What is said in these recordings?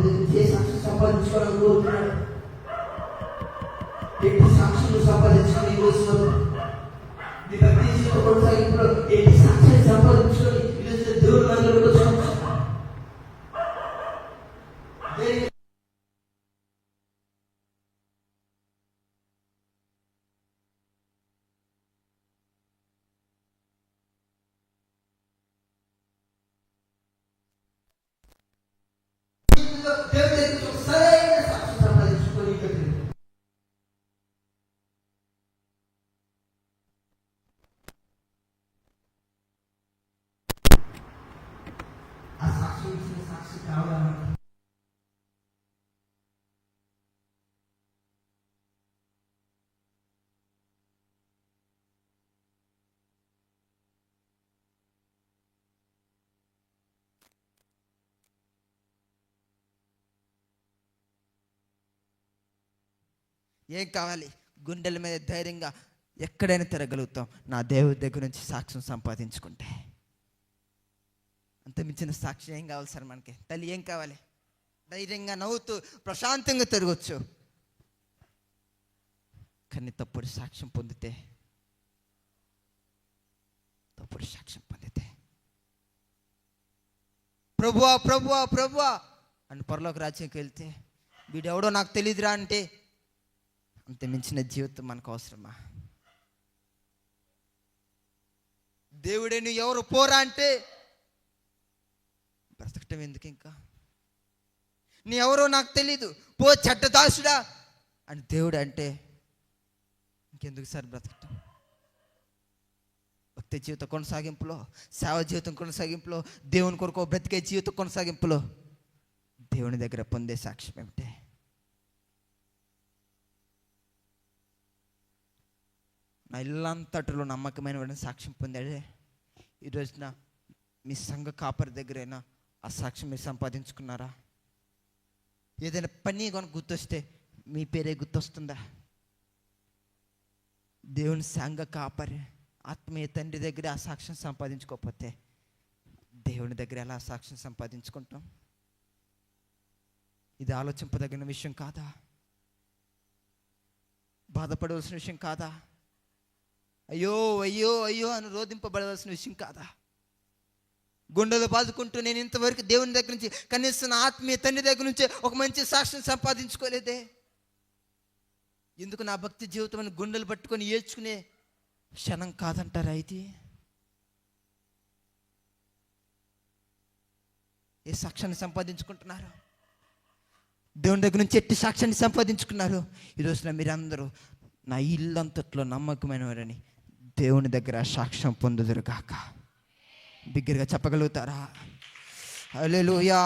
ఏ సాక్షి సంపాదించుకోవాలని కోరుతున్నాడు? ఎట్టి సాక్షులు సంపాదించుకొని ఈ రోజు నీ భక్తి జీవితం కొనసాగింపులో ఎట్టి సాక్ష్యాన్ని సంపాదించుకొని ఈరోజు దేవుడి మందిరంలో వచ్చి సాక్షి కావాలని ఏం కావాలి? గుండెల మీద ధైర్యంగా ఎక్కడైనా తిరగలుగుతాం నా దేవుడి దగ్గర నుంచి సాక్ష్యం సంపాదించుకుంటే. అంత మించిన సాక్ష్యం ఏం కావాలి సార్ మనకి? తల్లి ఏం కావాలి? ధైర్యంగా నవ్వుతూ ప్రశాంతంగా తిరగచ్చు. కానీ తప్పుడు సాక్ష్యం పొందితే ప్రభువా ప్రభువా ప్రభువా అని పరలోక రాజ్యంకి వెళ్తే వీడెవడో నాకు తెలియదురా అంటే అంత మించిన జీవితం మనకు అవసరమా? దేవుడే నువ్వు ఎవరు పోరా అంటే బ్రతకటం ఎందుకు? ఇంకా నీ ఎవరో నాకు తెలీదు పో చెడ్డదాసుడా అని దేవుడు అంటే ఇంకెందుకు సార్ బ్రతకటం? భక్తి జీవిత కొనసాగింపులో, సేవ జీవితం కొనసాగింపులో, దేవుని కొరకు బ్రతికే జీవిత కొనసాగింపులో దేవుని దగ్గర పొందే సాక్ష్యం ఏమిటి? నా ఇల్లంతటిలో నమ్మకమైన వాడిని సాక్ష్యం పొందాడే. ఈరోజున మీ సంఘ కాపరి దగ్గరైనా ఆ సాక్ష్యం మీరు సంపాదించుకున్నారా? ఏదైనా పని కనుక గుర్తొస్తే మీ పేరే గుర్తొస్తుందా? దేవుని సంఘ కాపరి ఆత్మీయ తండ్రి దగ్గర ఆ సాక్ష్యం సంపాదించుకోకపోతే దేవుని దగ్గర ఎలా సాక్ష్యం సంపాదించుకుంటాం? ఇది ఆలోచింపదగిన విషయం కాదా? బాధపడవలసిన విషయం కాదా? అయ్యో అయ్యో అయ్యో అని రోధింపబడవలసిన విషయం కాదా? గుండెలు బాదుకుంటూ నేను ఇంతవరకు దేవుని దగ్గర నుంచి కనీసం నా ఆత్మీయ తండ్రి దగ్గర నుంచి ఒక మంచి సాక్ష్యం సంపాదించుకోలేదే. ఎందుకు నా భక్తి జీవితం అని గుండెలు పట్టుకొని ఏడ్చుకునే క్షణం కాదంటారా ఇది? ఏ సాక్ష్యాన్ని సంపాదించుకుంటున్నారు? దేవుని దగ్గర నుంచి ఎట్టి సాక్ష్యాన్ని సంపాదించుకున్నారు? ఈరోజున మీరందరూ నా ఇల్లంతట్లో నమ్మకమైన వారని దేవుని దగ్గర సాక్ష్యం పొందుదురు కాక. బిగ్గరగా చెప్పగలుగుతారా? హల్లెలూయా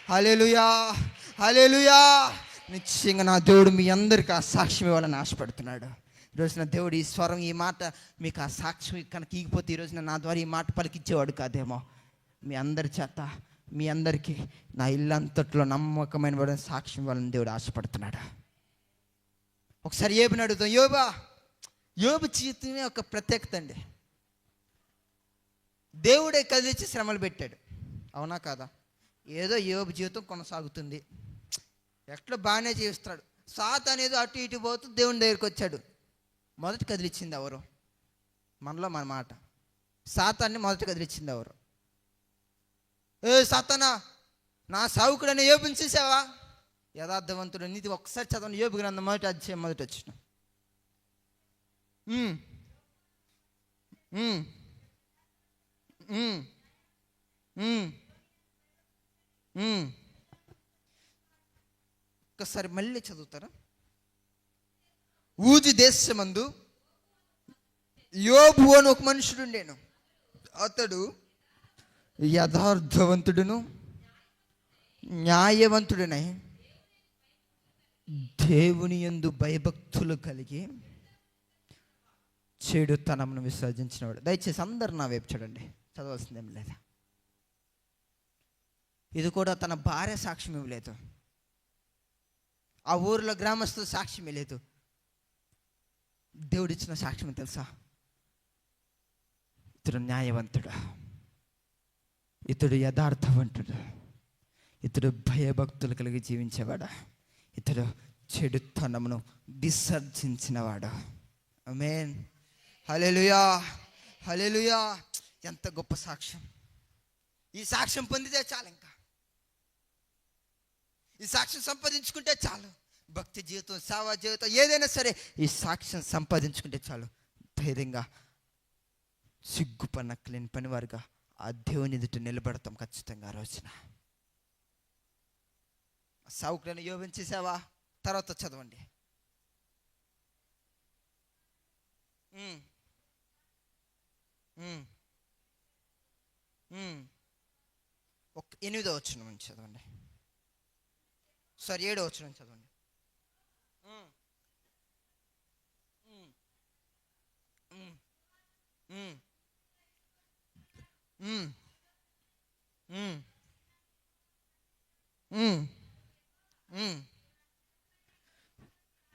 హల్లెలూయా హల్లెలూయా. నిశ్చయంగా నా దేవుడు మీ అందరికీ ఆ సాక్ష్యం ఇవ్వాలని ఆశపడుతున్నాడు. ఈరోజున దేవుడు ఈ స్వరం, ఈ మాట మీకు ఆ సాక్ష్యం కనుక ఈగిపోతే ఈరోజున నా ద్వారా ఈ మాట పలికించేవాడు కాదేమో. మీ అందరి చేత మీ అందరికీ నా ఇల్లంతట్లో నమ్మకమైన వాడు సాక్ష్యం ఇవ్వాలని దేవుడు ఆశపడుతున్నాడు. ఒకసారి యోబుని అడుగుతాం. యోబు జీవితమే ఒక ప్రత్యేకత అండి. దేవుడే కదిలించి శ్రమలు పెట్టాడు, అవునా కాదా? ఏదో యోబు జీవితం కొనసాగుతుంది, ఎట్లా బాగానే జీవిస్తాడు. సాతాను ఏదో అటు ఇటు పోతూ దేవుని దగ్గరికి వచ్చాడు. మొదట కదిలిచ్చింది ఎవరు? మనలో మన మాట. సాతాన్ని మొదట కదిలిచ్చింది ఎవరు? సాతానా, నా సావుకుడని యోబుని చూసావా? యథార్థవంతుడు నీది. ఒక్కసారి చదవండి యోబు గ్రంథం మొదటి అధ్యాయం మొదటి వచ్చిన. ఒక్కసారి మళ్ళీ చదువుతారా? ఊజు దేశమందు యోబు అని ఒక మనుషుడు ఉండేను. అతడు యథార్థవంతుడును న్యాయవంతుడునై దేవుని యందు భయభక్తులు కలిగి చెడుతనమును విసర్జించినవాడు. దయచేసి అందరు నా వైపు చూడండి, చదవాల్సిందేం లేదా. ఇది కూడా తన భార్య సాక్ష్యం ఇవ్వలేదు, ఆ ఊరిలో గ్రామస్తుల సాక్ష్యమే లేదు. దేవుడిచ్చిన సాక్ష్యం తెలుసా? ఇతడు న్యాయవంతుడు, ఇతడు యథార్థవంతుడు, ఇతడు భయభక్తులు కలిగి జీవించేవాడా, ఇతడు చెడుతనమును విసర్జించినవాడు. ఆమేన్. హల్లెలూయా, హల్లెలూయా. ఎంత గొప్ప సాక్ష్యం! ఈ సాక్ష్యం పొందితే చాలు, ఇంకా ఈ సాక్ష్యం సంపాదించుకుంటే చాలు. భక్తి జీవితం, సేవా జీవితం ఏదైనా సరే ఈ సాక్ష్యం సంపాదించుకుంటే చాలు. ధైర్యంగా సిగ్గుపన్నక్కలేని పనివారుగా ఆ దేవుని ఎదుట నిలబడతాం ఖచ్చితంగా ఆ రోజున. సావుకులను యోబుని చేసావా? తర్వాత చదవండి. ఒక 8వ వచనం నుంచి చదవండి. సారీ 7వ వచనం చదవండి.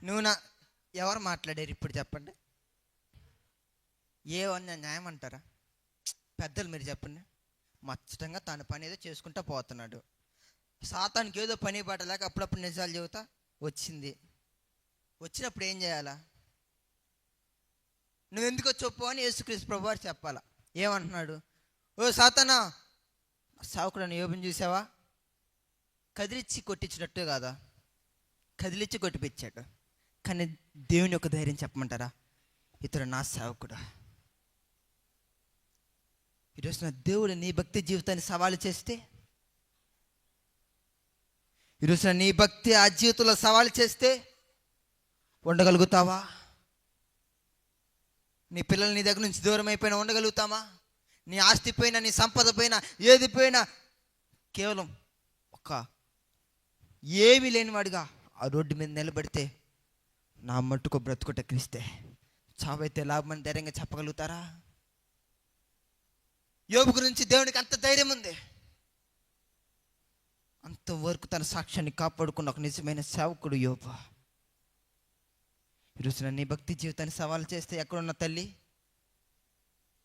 నువ్వు ఎవరు మాట్లాడారు ఇప్పుడు చెప్పండి? ఏమన్నా న్యాయం అంటారా? పెద్దలు మీరు చెప్పండి. మచ్చటంగా తన పని ఏదో చేసుకుంటా పోతున్నాడు. సాతానికి ఏదో పని పట్టలేక అప్పుడప్పుడు నిజాలు చెబుతా వచ్చినప్పుడు ఏం చేయాలా? నువ్వెందుకు వచ్చావు అని యేసుక్రీస్తు ప్రభువారు చెప్పాలా. ఏమంటున్నాడు? ఓ సాతానా, సావుకులను యోబుని చూసావా? కదిలిచ్చి కొట్టించినట్టు కాదా, కదిలిచ్చి కొట్టిపించాడు. కానీ దేవుని యొక్క ధైర్యం చెప్పమంటారా? ఇతడు నా సేవకుడు. ఈరోజు నా దేవుడు నీ భక్తి జీవితాన్ని సవాలు చేస్తే, ఈరోజు నీ భక్తి ఆ జీవితంలో సవాలు చేస్తే ఉండగలుగుతావా? నీ పిల్లలు నీ దగ్గర నుంచి దూరం అయిపోయినా ఉండగలుగుతామా? నీ ఆస్తి పోయినా, నీ సంపద పోయినా, ఏది పోయినా కేవలం ఒక ఏమీ లేనివాడిగా ఆ రోడ్డు మీద నిలబడితే నా మట్టుకు బ్రతుకుట క్రీస్తే, చావైతే లాభమని ధైర్యంగా చెప్పగలుగుతారా? యోబు గురించి దేవునికి అంత ధైర్యం ఉంది. అంతవరకు తన సాక్ష్యాన్ని కాపాడుకున్న ఒక నిజమైన సేవకుడు యోబు. ఈరోజు నీ భక్తి జీవితాన్ని సవాలు చేస్తే ఎక్కడున్న తల్లి,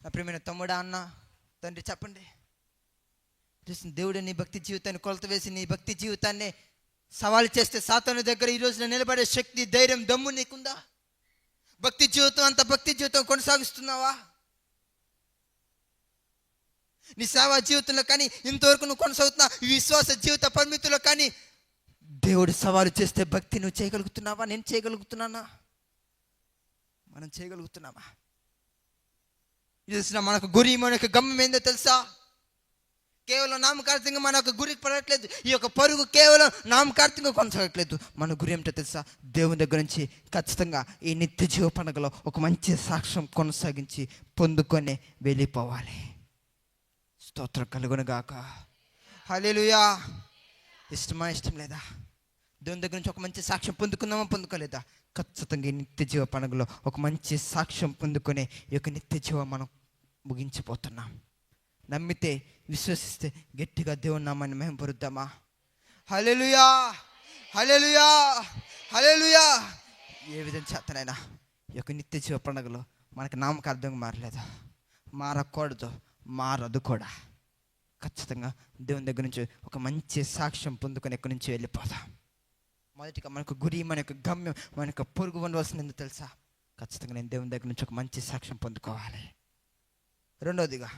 నా ప్రియమైన తమ్ముడా, అన్న, తండ్రి చెప్పండి. ఈరోజు దేవుడు నీ భక్తి జీవితాన్ని కొలత వేసి నీ భక్తి జీవితాన్ని సవాలు చేస్తే సాతాను దగ్గర ఈరోజు నిలబడే శక్తి, ధైర్యం, దమ్ము నీకుందా? భక్తి జీవితం, అంత భక్తి జీవితం కొనసాగిస్తున్నావా? నీ సేవా జీవితంలో కానీ ఇంతవరకు నువ్వు కొనసాగుతున్నా ఈ విశ్వాస జీవిత పరిమితుల్లో కానీ దేవుడు సవాలు చేస్తే భక్తి నువ్వు చేయగలుగుతున్నావా? నేను చేయగలుగుతున్నానా? మనం చేయగలుగుతున్నామా? చూసిన మనకు గురి, మనకు గమ్యం ఏందో తెలుసా? కేవలం నామకార్థంగా మన యొక్క గురికి పడట్లేదు. ఈ యొక్క పరుగు కేవలం నామకార్థంగా కొనసాగట్లేదు. మన గురి ఏమిటో తెలుసా? దేవుని దగ్గర నుంచి ఖచ్చితంగా ఈ నిత్య జీవ పండుగలో ఒక మంచి సాక్ష్యం కొనసాగించి పొందుకొని వెళ్ళిపోవాలి. స్తోత్రం కలుగునుగాక. హల్లెలూయా. ఇష్టమా, ఇష్టం లేదా? దేవుని దగ్గర నుంచి ఒక మంచి సాక్ష్యం పొందుకుందామా, పొందుకోలేదా? ఖచ్చితంగా ఈ నిత్య జీవ పండుగలో ఒక మంచి సాక్ష్యం పొందుకొని ఈ యొక్క నిత్య జీవం మనం ముగించిపోతున్నాం. నమ్మితే, విశ్వసిస్తే గట్టిగా దేవుని నామాన్ని మహిమపరుద్దామా? హల్లెలూయా, హల్లెలూయా, హల్లెలూయా. ఏ విధంగా చేతనైనా ఈ యొక్క నిత్య జీవ పండుగలో మనకి నామకార్థంగా మారలేదు, మారకూడదు, మారదు కూడా. ఖచ్చితంగా దేవుని దగ్గర నుంచి ఒక మంచి సాక్ష్యం పొందుకొని ఎక్కడి నుంచి వెళ్ళిపోదాం. మొదటిగా మనకు గురి, మన యొక్క గమ్యం, మన యొక్క పొరుగు ఉండవలసింది ఎందుకు తెలుసా? ఖచ్చితంగా నేను దేవుని దగ్గర నుంచి ఒక మంచి సాక్ష్యం పొందుకోవాలి. రెండవదిగా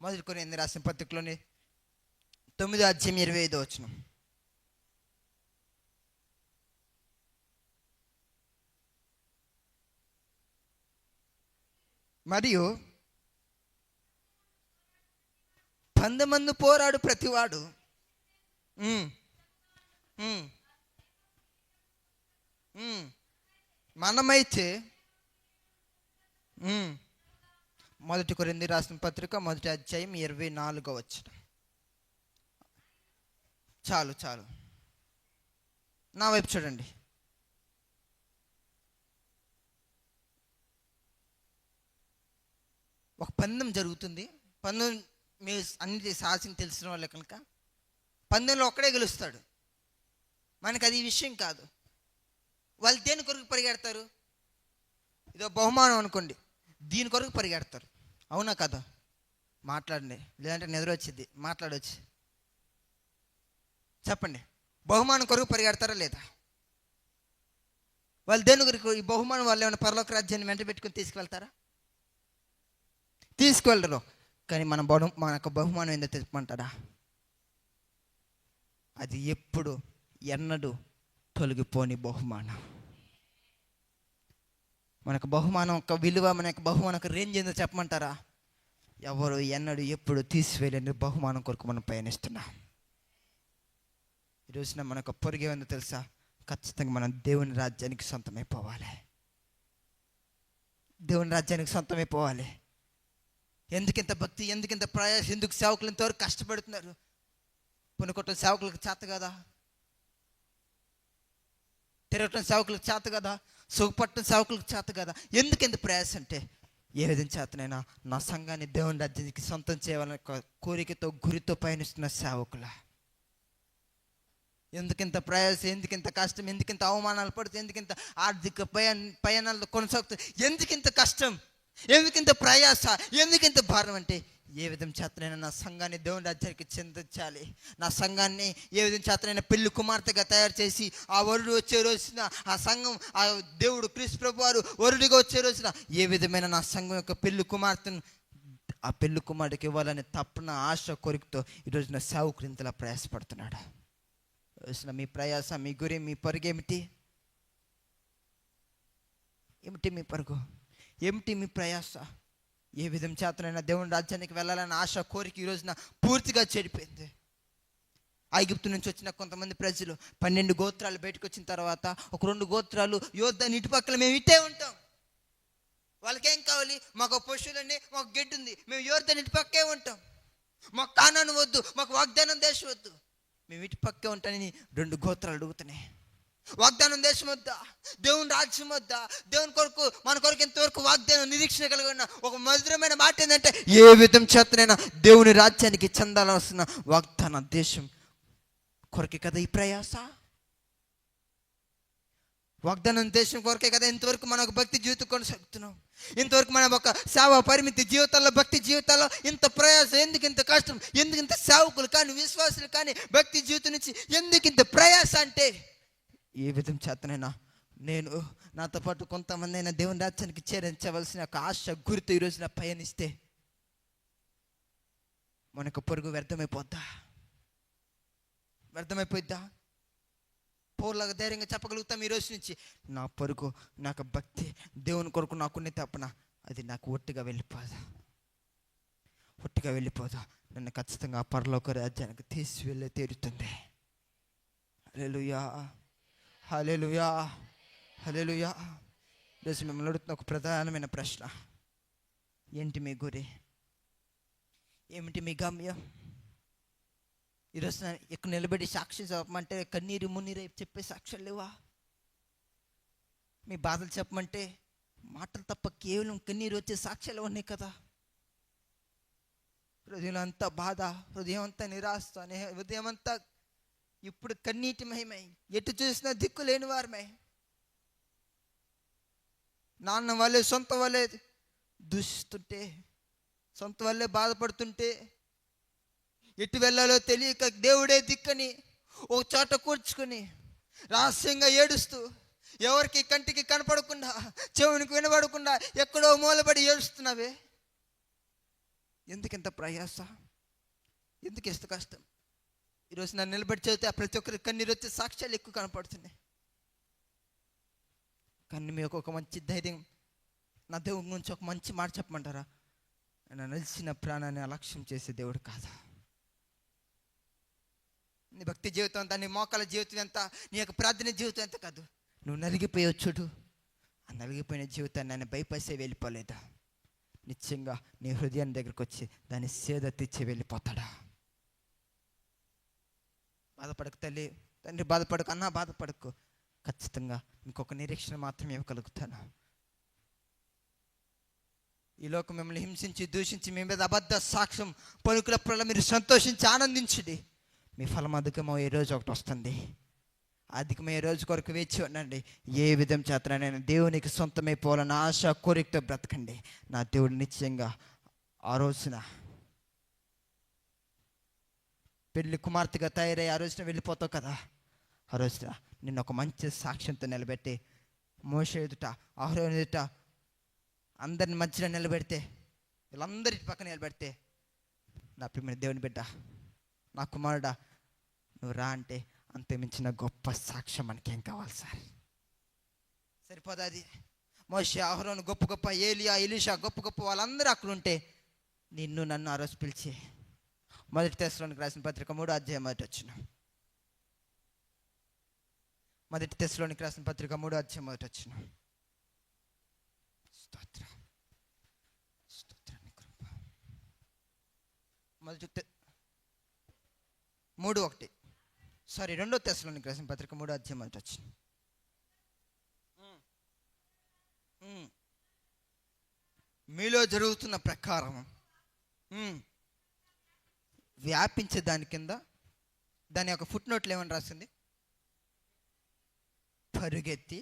1 కొరింథీయులకు రాసిన పత్రికలోని 9వ అధ్యాయం 25వ వచనం. మరియు 100 మంది పోరాడు ప్రతివాడు మనమైతే 1 కొరింథీయులకు రాసిన పత్రిక 1వ అధ్యాయం 24వ వచనం. చాలు నా వైపు చూడండి. ఒక పందెం జరుగుతుంది. పందెం మీ అన్ని సాహసం తెలిసిన వాళ్ళే కనుక పందెంలో ఒక్కడే గెలుస్తాడు. మనకు అది విషయం కాదు. వాళ్ళు దేని కొరకు పరిగెడతారు? ఇదో బహుమానం అనుకోండి, దీని కొరకు పరిగెడతారు. అవునా కదా? మాట్లాడండి, లేదంటే నిద్ర వచ్చింది, మాట్లాడవచ్చు. చెప్పండి, బహుమానం కొరకు పరిగెడతారా లేదా? వాళ్ళు దేని కొరకు? ఈ బహుమానం వాళ్ళు ఏమైనా పరలోక రాజ్యాన్ని వెంట పెట్టుకుని తీసుకువెళ్తారా? తీసుకువెళ్ళరు. కానీ మనకు బహుమానం ఏందో తెలుపమంటారా? అది ఎప్పుడు ఎన్నడూ తొలగిపోని బహుమానం. మనకు బహుమానం ఒక విలువ, మనకు బహుమానం ఒక రేంజ్ ఏందో చెప్పమంటారా? ఎవరు ఎన్నడూ ఎప్పుడు తీసివేయలేని బహుమానం కొరకు మనం పయనిస్తున్నాం. ఈ రోజున మనకు పొరుగేందో తెలుసా? ఖచ్చితంగా మనం దేవుని రాజ్యానికి సొంతమైపోవాలి. దేవుని రాజ్యానికి సొంతమైపోవాలి. ఎందుకింత భక్తి, ఎందుకింత ప్రయాసం, ఎందుకు సేవకులు ఇంతవరకు కష్టపడుతున్నారు? పొనుకొట్టడం సేవకులకు చేత కదా, తిరగటం సేవకులకు చేత కదా, సుఖపట్టడం సేవకులకు చేత కదా. ఎందుకింత ప్రయాసం అంటే, ఏ విధంగా చేతనైనా నా సంఘాన్ని దేవుని రాజ్యానికి సొంతం చేయాలనే కోరికతో, గురితో పయనిస్తున్న సేవకుల. ఎందుకింత ప్రయాసం, ఎందుకింత కష్టం, ఎందుకింత అవమానాలు పడుతుంది, ఎందుకింత ఆర్థిక పయనాలు కొనసాగుతుంది, ఎందుకింత కష్టం, ఎందుకింత ప్రయాస, ఎందుకింత భారం అంటే, ఏ విధం చేతనైనా నా సంఘాన్ని దేవుని రాజ్యానికి చెందించాలి. నా సంఘాన్ని ఏ విధం చేతనైనా పెళ్లి కుమార్తెగా తయారు చేసి ఆ వరుడు వచ్చే రోజున ఆ సంఘం, ఆ దేవుడు క్రీస్తు ప్రభు వారు వరుడిగా వచ్చే రోజున ఏ విధమైన నా సంఘం యొక్క పెళ్లి కుమార్తెను ఆ పెళ్లి కుమారుడికి ఇవ్వాలని తప్పన ఆశ కోరికతో ఈరోజున సేవకుడు ఇంతలా ప్రయాసపడుతున్నాడు. రోజున మీ ప్రయాస, మీ గురి, మీ పరుగు ఏమిటి? ఏమిటి మీ పరుగు? ఏమిటి మీ ప్రయాస? ఏ విధం చేతనైనా దేవుని రాజ్యానికి వెళ్ళాలన్న ఆశ కోరిక ఈ రోజున పూర్తిగా చెడిపోయింది. ఐగుప్తు నుంచి వచ్చిన కొంతమంది ప్రజలు 12 గోత్రాలు బయటకు వచ్చిన తర్వాత ఒక 2 గోత్రాలు యోర్దాను ఇటుపక్కల మేము ఇట్టే ఉంటాం. వాళ్ళకేం కావాలి? మాకు పశువులండి, మాకు గడ్డి ఉంది, మేము యోర్దాను ఇటుపక్కే ఉంటాం. మాకు కానాను వద్దు, మాకు వాగ్దానం దేశం వద్దు, మేము ఇటు పక్కే ఉంటానని 2 గోత్రాలు అడుగుతున్నాయి. వాగ్దానం దేశం వద్దా? దేవుని రాజ్యం వద్దా? దేవుని కొరకు, మన కొరకు ఇంతవరకు వాగ్దానం నిరీక్షణ కలిగి ఉన్న ఒక మధురమైన మాట ఏంటంటే, ఏ విధం చేతనైనా దేవుని రాజ్యానికి చెందాల్సిన వాగ్దాన దేశం కొరకే కదా ఈ ప్రయాస. వాగ్దానం దేశం కొరకే కదా ఇంతవరకు మన ఒక భక్తి జీవితం కొనసాగుతున్నాం. ఇంతవరకు మన ఒక సేవ పరిమితి జీవితాల్లో, భక్తి జీవితాల్లో ఇంత ప్రయాసం, ఎందుకు ఇంత కష్టం, ఎందుకు ఇంత సేవకులు కానీ విశ్వాసులు కానీ భక్తి జీవితం నుంచి ఎందుకు ఇంత ప్రయాస అంటే, ఏ విధం చేతనైనా నేను నాతో పాటు కొంతమంది అయినా దేవుని రాజ్యానికి చేరించవలసిన ఒక ఆశ గురితో ఈరోజున పయనిస్తే మనకు పొరుగు వ్యర్థమైపోద్దా? వ్యర్థమైపోద్దా? పౌరులాగా ధైర్యంగా చెప్పగలుగుతాం ఈరోజు నుంచి, నా పొరుగు, నాకు భక్తి, దేవుని కొరకు నాకున్న తప్పన అది నాకు ఒట్టిగా వెళ్ళిపోదా? ఒట్టిగా వెళ్ళిపోదా? నన్ను ఖచ్చితంగా ఆ పరలోక రాజ్యానికి తీసుకువెళ్ళే తీరుతుంది. హల్లెలూయా, హల్లెలూయా, హల్లెలూయా. ఈరోజు మిమ్మల్ని అడుగుతున్న ఒక ప్రధానమైన ప్రశ్న, ఏంటి మీ గురి? ఏమిటి మీ గమ్యం? ఈరోజు ఇక్కడ నిలబడి సాక్ష్యం చెప్పమంటే కన్నీరు మున్నీరు చెప్పే సాక్ష్యాలు లేవా? మీ బాధలు చెప్పమంటే మాటలు తప్ప కేవలం కన్నీరు వచ్చే సాక్ష్యాలు ఉన్నాయి కదా. హృదయం అంతా బాధ, హృదయం అంతా నిరాశ, హృదయం అంతా ఇప్పుడు కన్నీటి మహిమై, ఎటు చూసినా దిక్కు లేని వారమై, నాన్న వాళ్ళే సొంత వాళ్ళే దూషిస్తుంటే, సొంత వాళ్ళే బాధపడుతుంటే, ఎటు వెళ్ళాలో తెలియక దేవుడే దిక్కని ఒక చోట కూర్చుకొని రహస్యంగా ఏడుస్తూ, ఎవరికి కంటికి కనపడకుండా, చెవునికి వినబడకుండా ఎక్కడో మూలబడి ఏడుస్తున్నావే. ఎందుకింత ప్రయాస? ఎందుకు ఎంత కష్టం? ఈరోజు నన్ను నిలబడి చదివితే ప్రతి ఒక్కరి కన్నీరు వచ్చే సాక్ష్యాలు ఎక్కువ కనపడుతున్నాయి. కానీ మీకు ఒక మంచి ధైర్యం, నా దేవుడి గురించి ఒక మంచి మాట చెప్పమంటారా? నా నిలిచిన ప్రాణాన్ని అలక్ష్యం చేసే దేవుడు కాదా? నీ భక్తి జీవితం ఎంత, నీ మోకాల జీవితం ఎంత, నీ యొక్క ప్రార్థన జీవితం ఎంత కాదు. నువ్వు నలిగిపోయావు చూడు, ఆ నలిగిపోయిన జీవితాన్ని ఆయన బైపాసే వెళ్ళిపోలేదా? నిశ్చయంగా నీ హృదయాన్ని దగ్గరకు వచ్చి దాన్ని సేద తెచ్చి వెళ్ళిపోతాడా? బాధపడకు తల్లి, తండ్రి బాధపడకు, అన్నా బాధపడకు. ఖచ్చితంగా ఇంకొక నిరీక్షణ మాత్రమే ఇవ్వగలుగుతాను. ఈ లోకం మిమ్మల్ని హింసించి, దూషించి, మీ మీద అబద్ధ సాక్ష్యం పలుకులప్పుడల్లా మీరు సంతోషించి ఆనందించండి. మీ ఫలం అధికమయ్యే రోజు ఒకటి వస్తుంది. అధికమయ్యే రోజు కొరకు వేచి ఉండండి. ఏ విధం చేతన నేను దేవునికి సొంతమైపోవాలని ఆశ కోరికతో బ్రతకండి. నా దేవుడు నిశ్చయంగా ఆ రోజున పెళ్లి కుమార్తెగా తయారై ఆ రోజున వెళ్ళిపోతావు కదా, ఆ రోజున నిన్ను ఒక మంచి సాక్ష్యంతో నిలబెట్టి మోషే ఎదుట, అహరోను ఎదుట, అందరిని మధ్యలో నిలబెడితే, వీళ్ళందరి పక్కన నిలబెడితే, నా ప్రియమైన దేవుని బిడ్డ, నా కుమారుడా నువ్వు రా అంటే అంతే మించిన గొప్ప సాక్ష్యం మనకేం కావాలి సార్? సరిపోదా అది? మోషే, అహరోను గొప్ప గొప్ప, ఏలియా, ఎలీషా గొప్ప గొప్ప వాళ్ళందరూ అక్కడ ఉంటే నిన్ను నన్ను ఆ రోజు పిలిచి, మొదటి తెస్సలోనికి రాసిన పత్రిక 3 మొదటి వచనం, మొదటి తెస్సలోనికి రాసిన పత్రిక 3 మొదటి వచనం. స్తోత్రం, స్తోత్రాన్ని కృప. మొదటి 3:1 సారీ 2 తెస్సలోనికి రాసిన పత్రిక 3 మొదటి వచనం. మీలో జరుగుతున్న ప్రకారం వ్యాపించే దాని కింద దాని యొక్క ఫుట్ నోట్లు ఏమని రాసింది? పరుగెత్తి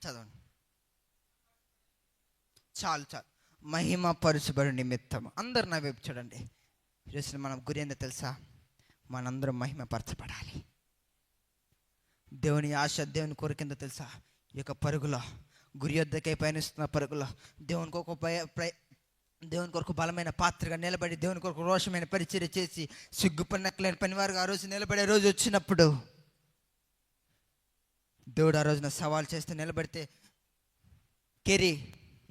చదవండి. చాలు చాలు. మహిమ పరుచబడి నిమిత్తం. అందరు నా వైపు చూడండి. ఈరోజు మనం గురి ఏందో తెలుసా? మనందరం మహిమ పరచబడాలి. దేవుని ఆశ, దేవుని కోరిక తెలుసా? ఈ యొక్క పరుగులో, గురి యొద్దకై పయనిస్తున్న పరుగులో దేవుని కొరకు బలమైన పాత్రగా నిలబడి, దేవుని కొరకు రోషమైన పరిచర్య చేసి, సిగ్గుపడినట్లేని పనివారుగా ఆ రోజు నిలబడే రోజు వచ్చినప్పుడు, దేవుడు ఆ రోజున సవాల్ చేస్తే నిలబడితే, కెరీ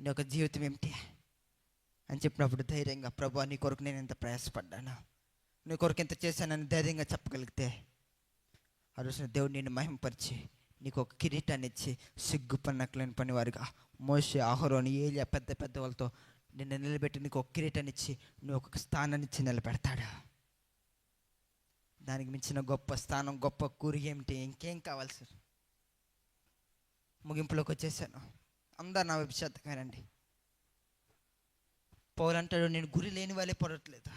నీ యొక్క జీవితం ఏమిటి అని చెప్పినప్పుడు ధైర్యంగా, ప్రభు నీ కొరకు నేను ఎంత ప్రయాసపడ్డాను, నీ కొరకు ఎంత చేశానని ధైర్యంగా చెప్పగలిగితే, ఆ రోజున దేవుడు నిన్ను మహిమపరిచి నీకు ఒక కిరీటాన్ని ఇచ్చి, సిగ్గుపడినట్లేని పనివారుగా మోషే, అహరోను, ఏలియా పెద్ద పెద్ద వాళ్ళతో నిన్ను నిలబెట్టి నీకు ఒక కిరీటాన్ని ఇచ్చి, నువ్వు ఒక స్థానాన్ని ఇచ్చి నిలబెడతాడు. దానికి మించిన గొప్ప స్థానం, గొప్ప కూరి ఏమిటి? ఇంకేం కావాలి సార్? ముగింపులోకి వచ్చేసాను. అందరు నా వైపు శ్రద్ధగానండి. పౌలు అంటాడు, నేను గురి లేని వాళ్ళే పొరట్లేదు,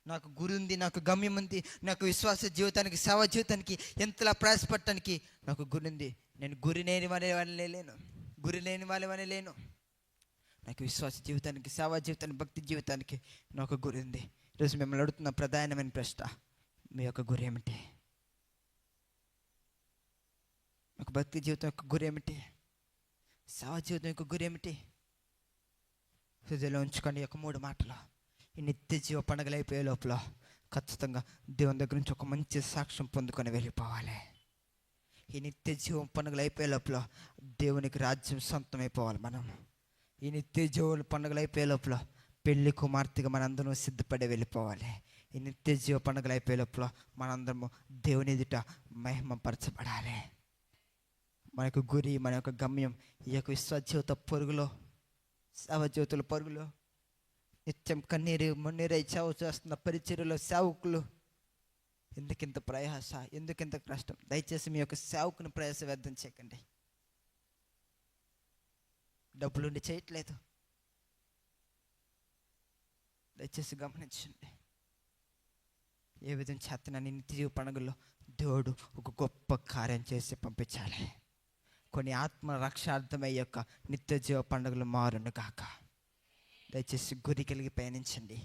నాకు గురి ఉంది, నాకు గమ్యం ఉంది, నాకు విశ్వాస జీవితానికి, సేవ జీవితానికి ఎంతలా ప్రయాసపడటానికి నాకు గురి ఉంది. నేను గురి లేని వాళ్ళే లేను, గురి లేని వాళ్ళనే లేను. నాకు విశ్వాస జీవితానికి, సేవా జీవితానికి, భక్తి జీవితానికి నాకు గురి ఉంది. ఈరోజు మిమ్మల్ని అడుగుతున్న ప్రధానమైన ప్రశ్న, మీ యొక్క గురి ఏమిటి? ఒక భక్తి జీవితం యొక్క గురి ఏమిటి? సేవా జీవితం యొక్క గురి ఏమిటి? హృదయంలో ఉంచుకొని ఈ యొక్క 3 మాటలు. ఈ నిత్య జీవ పండుగలు అయిపోయే లోపల ఖచ్చితంగా దేవుని దగ్గర నుంచి ఒక మంచి సాక్ష్యం పొందుకొని వెళ్ళిపోవాలి. ఈ నిత్య జీవం పండుగలు అయిపోయే లోపల దేవునికి రాజ్యం సొంతమైపోవాలి మనం. ఈ నిత్య జీవుల పండుగలు అయిపోయే లోపల పెళ్లి కుమార్తెగా మనందరం సిద్ధపడి వెళ్ళిపోవాలి. ఈ నిత్య జీవ పండుగలు అయిపోయే లోపల మనందరము దేవుని ఎదుట మహిమపరచబడాలి. మన యొక్క గురి, మన యొక్క గమ్యం ఈ యొక్క విశ్వాస జీవిత పరుగులో, సేవ జీవితాల పరుగులో, నిత్యం కన్నీరు మున్నీరై సేవ చేస్తున్న పరిచర్యలో సేవకులు, ఎందుకింత ప్రయాస, ఎందుకింత కష్టం? దయచేసి మీ యొక్క సేవకుని ప్రయాస వ్యర్థం చేయకండి. డబ్బులుండి చేయట్లేదు, దయచేసి గమనించండి. ఏ విధంగా చేతనని నిత్య జీవ పండుగల్లో దేవుడు ఒక గొప్ప కార్యం చేసి పంపించాలి. కొన్ని ఆత్మ రక్షార్థమై యొక్క నిత్య జీవ పండుగలు మారును కాక. దయచేసి గురి కలిగి పయనించండి.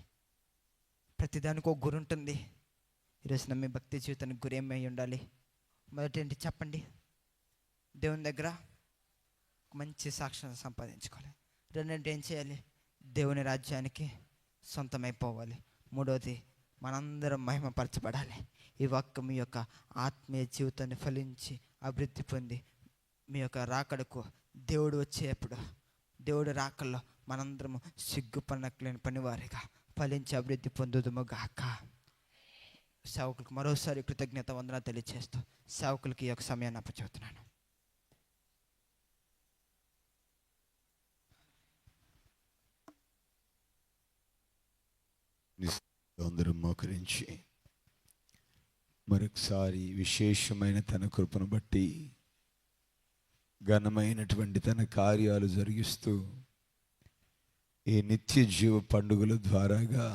ప్రతిదానికి ఒక గురి ఉంటుంది. ఈరోజు మీ భక్తి జీవితానికి గురి ఏమై ఉండాలి? మొదటి ఏంటి చెప్పండి? దేవుని దగ్గర మంచి సాక్ష్యం సంపాదించుకోవాలి. రెండంటే ఏం చేయాలి? దేవుని రాజ్యానికి సొంతమైపోవాలి. మూడవది మనందరం మహిమపరచబడాలి. ఈ వాక్యం మీ యొక్క ఆత్మీయ జీవితాన్ని ఫలించి అభివృద్ధి పొంది మీ యొక్క రాకడకు, దేవుడు వచ్చేప్పుడు, దేవుడు రాకల్లో మనందరము సిగ్గుపడనట్లేని పనివారిగా ఫలించి అభివృద్ధి పొందుదుము గాక. సేవకులకు మరోసారి కృతజ్ఞత వందన తెలియజేస్తూ సేవకులకి ఈ యొక్క సమయాన్ని అప్పచెబుతున్నాను. అందరం మోకరించి మరొకసారి విశేషమైన తన కృపను బట్టి ఘనమైనటువంటి తన కార్యాలు జరిగిస్తూ ఈ నిత్య జీవ పండుగల ద్వారాగా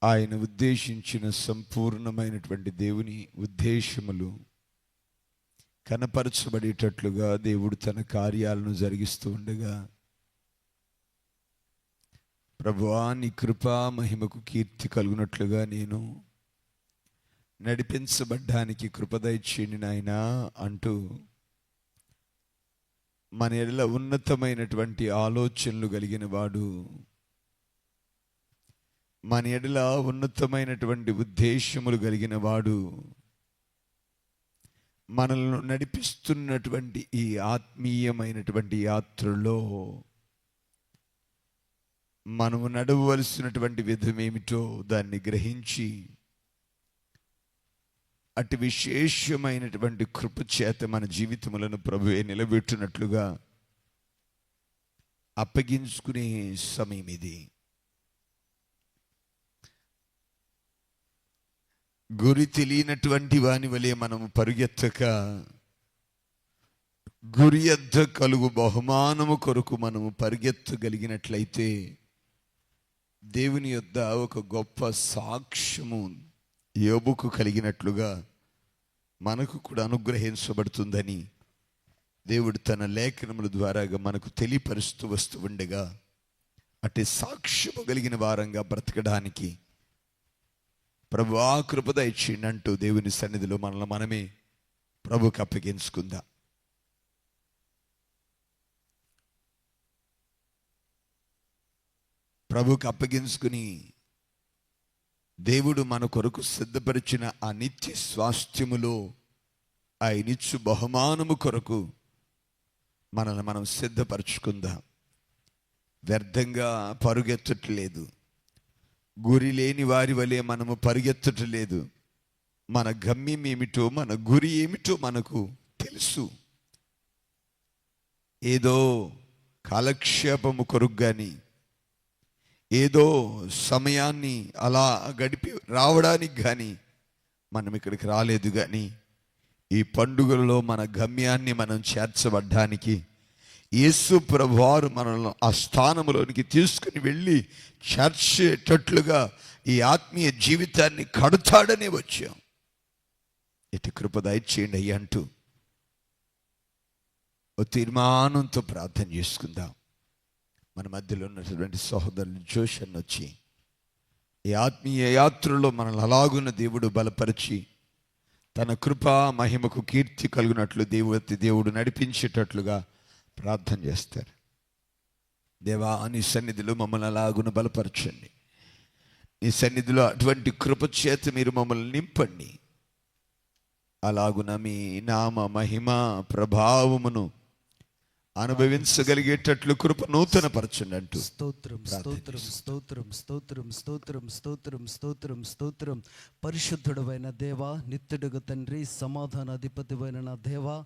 ఆయన ఉద్దేశించిన సంపూర్ణమైనటువంటి దేవుని ఉద్దేశములు కనపరచబడేటట్లుగా దేవుడు తన కార్యాలను జరిగిస్తూ ఉండగా, ప్రభువా నీ కృపా మహిమకు కీర్తి కలుగునట్లుగా నేను నడిపించబడ్డానికి కృప దయచేయండి నాయనా అంటూ మన ఎడల ఉన్నతమైనటువంటి ఆలోచనలు కలిగిన వాడు, మన ఎడల ఉన్నతమైనటువంటి ఉద్దేశములు కలిగిన వాడు, మనల్ని నడిపిస్తున్నటువంటి ఈ ఆత్మీయమైనటువంటి యాత్రలో మనము నడవలసినటువంటి విధమేమిటో దాన్ని గ్రహించి అటు విశేషమైనటువంటి కృప చేత మన జీవితములను ప్రభువే నిలబెట్టినట్లుగా అప్పగించుకునే సమయం ఇది. గురి తెలియనటువంటి వాని వలె మనము పరుగెత్తక, గురి యొద్ద కలుగు బహుమానము కొరకు మనము పరిగెత్తగలిగినట్లయితే దేవుని యొద్ద ఒక గొప్ప సాక్ష్యము యోబుకు కలిగినట్లుగా మనకు కూడా అనుగ్రహించబడుతుందని దేవుడు తన లేఖనముల ద్వారా మనకు తెలియపరుస్తూ వస్తూ ఉండగా, అటు సాక్ష్యము కలిగిన వారంగా బ్రతకడానికి ప్రభు ఆ కృప దయచేయండి అంటూ దేవుని సన్నిధిలో మనల్ని మనమే ప్రభుకి అప్పగించుకుందాం. ప్రభుకి అప్పగించుకుని దేవుడు మన కొరకు సిద్ధపరిచిన ఆ నిత్య స్వాస్థ్యములో ఆయనిచ్చు బహుమానము కొరకు మనల్ని మనం సిద్ధపరచుకుందాం. వ్యర్థంగా పరుగెత్తట్లేదు, గురి లేని వారి వలె మనము పరిగెత్తట్లేదు. మన గమ్యం ఏమిటో, మన గురి ఏమిటో మనకు తెలుసు. ఏదో కాలక్షేపము కొరకు కానీ, ఏదో సమయాన్ని అలా గడిపి రావడానికి కానీ మనం ఇక్కడికి రాలేదు. కానీ ఈ పండుగలలో మన గమ్యాన్ని మనం చేర్చబడ్డానికి యేసు ప్రభువారు మనల్ని ఆ స్థానంలోనికి తీసుకుని వెళ్ళి చేర్చేటట్లుగా ఈ ఆత్మీయ జీవితాన్ని కడతాడనే వచ్చాం. ఇటు కృప దయచేయండి అయ్యా అంటూ ఓ తీర్మానంతో ప్రార్థన చేసుకుందాం. మన మధ్యలో ఉన్నటువంటి సహోదరులు జోషన్ వచ్చి ఈ ఆత్మీయ యాత్రలో మనల్ని అలాగున్న దేవుడు బలపరిచి తన కృపా మహిమకు కీర్తి కలుగునట్లు దేవుడు నడిపించేటట్లుగా ప్రార్థన చేస్తారు. దేవా, నీ సన్నిధిలో మమ్మల్ని అలాగున బలపరచండి. నీ సన్నిధిలో అటువంటి కృప చేత మీరు మమ్మల్ని నింపండి. అలాగున మీ నామ మహిమ ప్రభావమును అనుభవించగలిగేటట్లు కృప నూతన పరచండి అంటూ స్తోత్రం స్తోత్రం స్తోత్రం స్తోత్రం స్తోత్రం స్తోత్రం స్తోత్రం స్తోత్రం. పరిశుద్ధుడైన దేవా, నిత్యుడుగు తండ్రి, సమాధాన అధిపతివైన నా దేవా,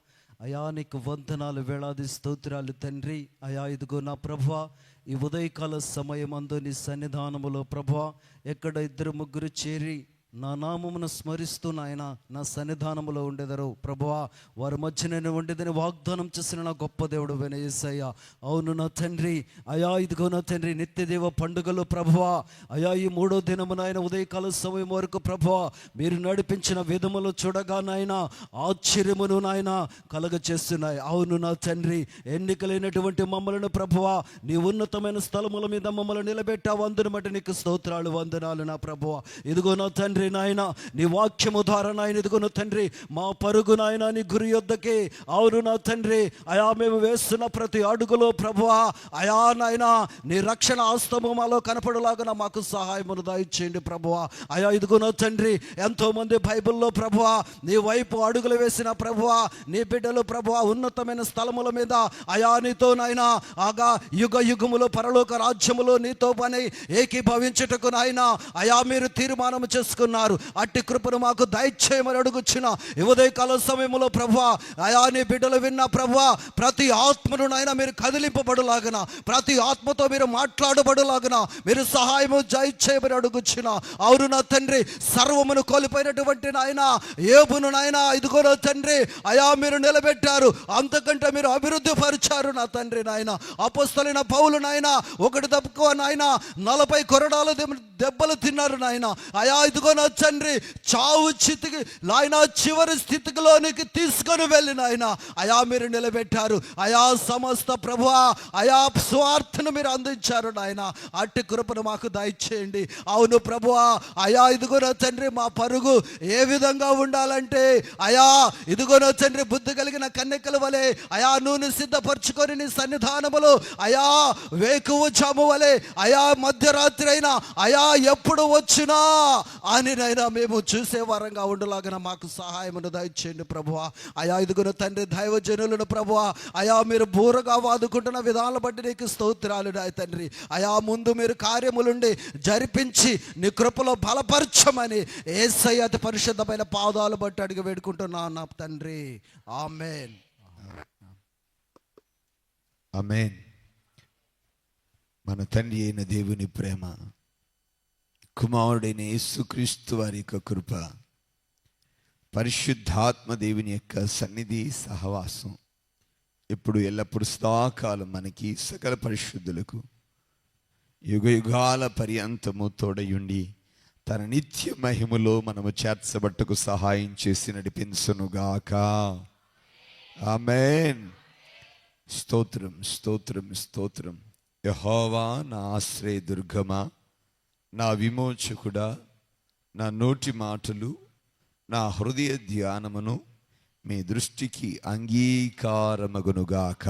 అయా నీకు వందనాలు, వేలాది స్తోత్రాలు తండ్రి. అయా ఇదిగో నా ప్రభువా, ఈ ఉదయకాల సమయమందు నీ సన్నిధానములో ప్రభువా, ఎక్కడ ఇద్దరు ముగ్గురు చేరి నా నామమును స్మరిస్తూ నాయన నా సన్నిధానములో ఉండేదరు ప్రభువా, వారి మధ్య నేను ఉండేదని వాగ్దానం చేసిన నా గొప్ప దేవుడు యేసయ్య. అవును నా తండ్రి, అయా ఇదిగో నా తండ్రి, నిత్యదేవ పండుగలు ప్రభువా, అయా ఈ 3వ దినము నాయన ఉదయకాల సమయం వరకు ప్రభువా మీరు నడిపించిన విధములు చూడగా నాయన ఆశ్చర్యమును నాయన కలగ చేస్తున్నాయి. అవును నా తండ్రి, ఎన్నికలైనటువంటి మమ్మలను ప్రభువా నీ ఉన్నతమైన స్థలముల మీద మమ్మల్ని నిలబెట్టావు. అందుని బట్టి నీకు స్తోత్రాలు, వందనాలు నా ప్రభువా. ఇదిగో నా తండ్రి నాయన, నీ వాక్యము ద్వారా నాయన ఇదిగో నా తండ్రి మా పరుగు నాయన నీ గురి యొద్దకే. అవును నా తండ్రి, అయా మేము వేస్తున్న ప్రతి అడుగులో ప్రభువా అయా నాయన నీ రక్షణ ఆస్తము మాలో కనపడలాగా మాకు సహాయమును దయచేయండి ప్రభువా. అయా ఇదిగో నా తండ్రి, ఎంతో మంది బైబిల్లో ప్రభువా నీ వైపు అడుగులు వేసిన ప్రభువా నీ బిడ్డలు ప్రభువా ఉన్నతమైన స్థలముల మీద అయా నీతో నాయన ఆగా యుగ యుగములు పరలోక రాజ్యములు నీతో పని ఏకీభవించుటకు నాయన అయా మీరు తీర్మానం చేసుకున్నారు. అట్టి కృపను మాకు దయచేయమని అడుగుచున్న ఉదయకాల సమయంలో ప్రభువా అయా నీ బిడ్డలు విన్న ప్రభువా ప్రతి ఆత్మను నాయన మీరు కదిలింపబడులాగన, ప్రతి ఆత్మతో మీరు మాట్లాడబడులాగన మీరు సహాయము దయచేయమని అడుగుచున్న. అవును నా తండ్రి, సర్వమును కోల్పోయినటువంటి నాయన యోబును నాయన ఇదిగో నా తండ్రి అయా మీరు నిలబెట్టారు, అంతకంటే మీరు అభివృద్ధి పరిచారు నా తండ్రి. నాయన అపోస్తలుడైన పౌలు నాయన ఒకటి తప్పుకో నాయన 40 కొరడాలు దెబ్బలు తిన్నారు నాయన. అయా ఇదిగో నా తండ్రి చావు చితికి నాయన చివరి స్థితిలోనికి తీసుకొని వెళ్ళిన ఆయన అయా మీరు నిలబెట్టారు. అయా సమస్త ప్రభువా అయా స్వార్థను మీరు అందించారు నాయన. అట్టి కృపను మాకు దయచేయండి. అవును ప్రభువా అయా ఇదిగో నా తండ్రి మా పరుగు ఏ విధంగా ఉండాలంటే అయా ఇదిగో నా తండ్రి బుద్ధి కలిగిన కన్యకల వలె అయా నూనె సిద్ధపరచుకొని నీ సన్నిధానములో అయా వేకువ జాము వలె అయా మధ్యరాత్రి అయినా అయా ఎప్పుడు వచ్చినా అని నైనా మేము చూసే వారంగా ఉండలాగిన మాకు సహాయమును దయచేయండి ప్రభువా. అయా ఇదిగో తండ్రి దైవజనులను ప్రభువా అయా మీరు బూరగా వాదుకుంటున్న విధానాలు బట్టి నీకు స్తోత్రాలు నాయ తండ్రి. అయా ముందు మీరు కార్యములుండి జరిపించి నీ కృపలో బలపరచమని యేసయ్య అతి పరిశుద్ధమైన పాదాలు బట్టి అడిగి వేడుకుంటున్నాను నా తండ్రి. ఆమేన్. ఆమేన్. మన తండ్రి అయిన దేవుని ప్రేమ, కుమారుడైన యేసుక్రీస్తు వారి యొక్క కృప, పరిశుద్ధాత్మ దేవుని యొక్క సన్నిధి సహవాసం ఇప్పుడు ఎల్లప్పుడు సదాకాలం మనకి సకల పరిశుద్ధులకు యుగ యుగాల పర్యంతము తోడయుండి తన నిత్య మహిమలో మనము చేర్చబట్టకు సహాయం చేసి నడిపించునుగాక. ఆమేన్. స్తోత్రం స్తోత్రం స్తోత్రం. యెహోవా నా ఆశ్రయ దుర్గమా, నా విమోచకుడా, నా నోటి మాటలు నా హృదయ ధ్యానమును మీ దృష్టికి అంగీకారమగునుగాక.